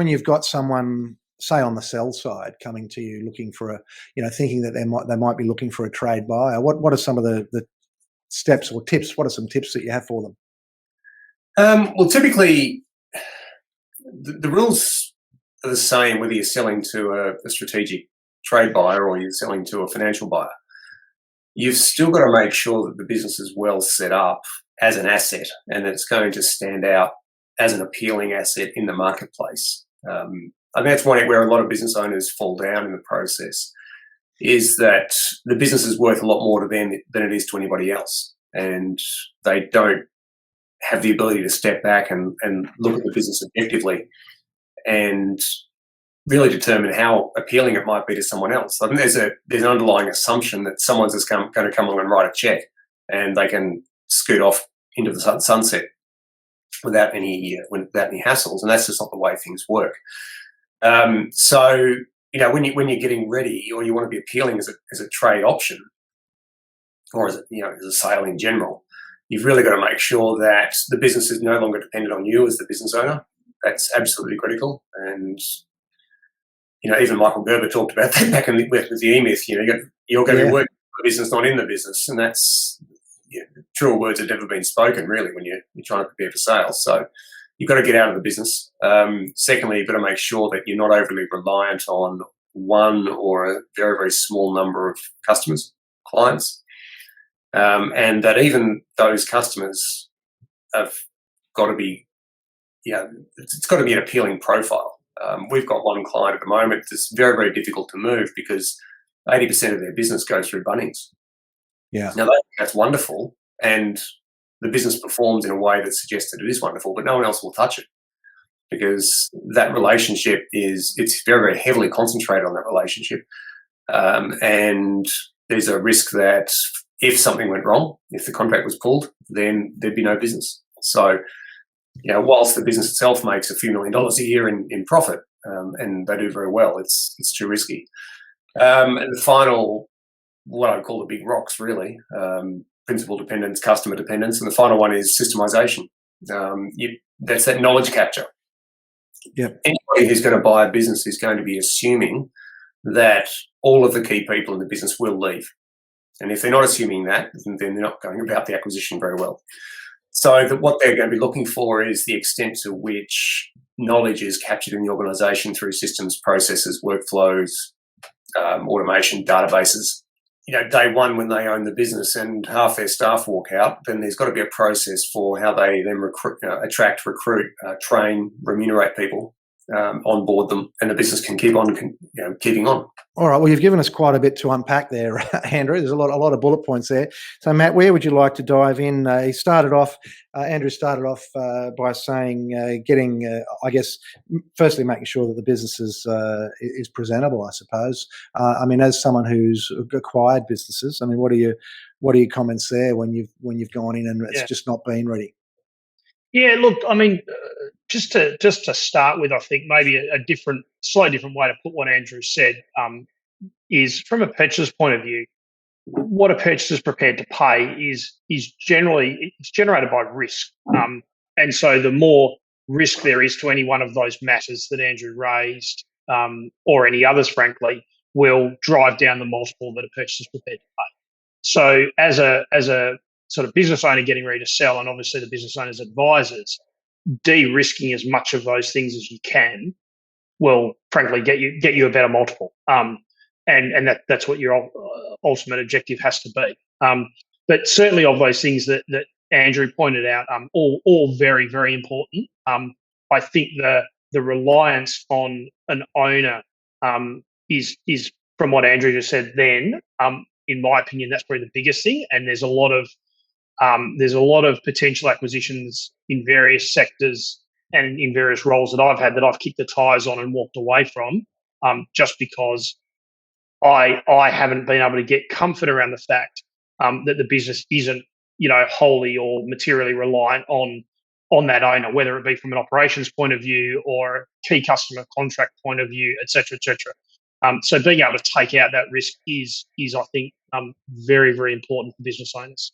when you've got someone, say on the sell side, coming to you looking for thinking that they might be looking for a trade buyer, what are some of the steps or tips? What are some tips that you have for them? Well, typically, the rules are the same whether you're selling to a strategic trade buyer or you're selling to a financial buyer. You've still got to make sure that the business is well set up as an asset and that it's going to stand out as an appealing asset in the marketplace. I think that's one where a lot of business owners fall down in the process, is that the business is worth a lot more to them than it is to anybody else. And they don't have the ability to step back and look at the business objectively and really determine how appealing it might be to someone else. I think there's an underlying assumption that someone's just going to come along and write a check and they can scoot off into the sunset without any hassles, and that's just not the way things work. So when you're getting ready or you want to be appealing as a trade option or as a sale in general, you've really got to make sure that the business is no longer dependent on you as the business owner. That's absolutely critical. And even Michael Gerber talked about that back with the E-Myth. You're going to be working for the business, not in the business, and that's truer words have never been spoken, really, when you're trying to prepare for sales. So you've got to get out of the business. Secondly, you've got to make sure that you're not overly reliant on one or a very, very small number of customers, clients, and that even those customers have got to be, it's got to be an appealing profile. We've got one client at the moment that's very, very difficult to move because 80% of their business goes through Bunnings. Yeah. Now, that's wonderful, and the business performs in a way that suggests that it is wonderful, but no one else will touch it because that relationship it's very, very heavily concentrated on that relationship. And there's a risk that if something went wrong, if the contract was pulled, then there'd be no business. So, whilst the business itself makes a few $1 million a year in profit, and they do very well, it's too risky. And the final, what I call the big rocks, really, principal dependence, customer dependence, and the final one is systemization. That's that knowledge capture. Yep. Anybody who's going to buy a business is going to be assuming that all of the key people in the business will leave. And if they're not assuming that, then they're not going about the acquisition very well. So what they're going to be looking for is the extent to which knowledge is captured in the organisation through systems, processes, workflows, automation, databases. Day one when they own the business and half their staff walk out, then there's got to be a process for how they then attract, recruit, train, remunerate people, onboard them, and the business can keep on, keeping on. All right. Well, you've given us quite a bit to unpack there, Andrew. There's a lot of bullet points there. So, Matt, where would you like to dive in? Andrew started off by saying getting, I guess, firstly making sure that the business is presentable, I suppose. As someone who's acquired businesses, what are your comments there when you've gone in and it's just not been ready? Yeah, look, just to start with, I think maybe a slightly different way to put what Andrew said is from a purchaser's point of view, what a purchaser is prepared to pay is generally it's generated by risk, and so the more risk there is to any one of those matters that Andrew raised, or any others, frankly, will drive down the multiple that a purchaser is prepared to pay. So as a sort of business owner getting ready to sell, and obviously the business owner's advisors, de-risking as much of those things as you can will frankly get you a better multiple. And that's what your ultimate objective has to be. But certainly of those things that Andrew pointed out, all very, very important. I think the reliance on an owner is from what Andrew just said then, in my opinion, that's probably the biggest thing. And there's a lot of potential acquisitions in various sectors and in various roles that I've had that I've kicked the tires on and walked away from, just because I haven't been able to get comfort around the fact that the business isn't, wholly or materially reliant on that owner, whether it be from an operations point of view or a key customer contract point of view, et cetera, et cetera. So being able to take out that risk is I think, very, very important for business owners.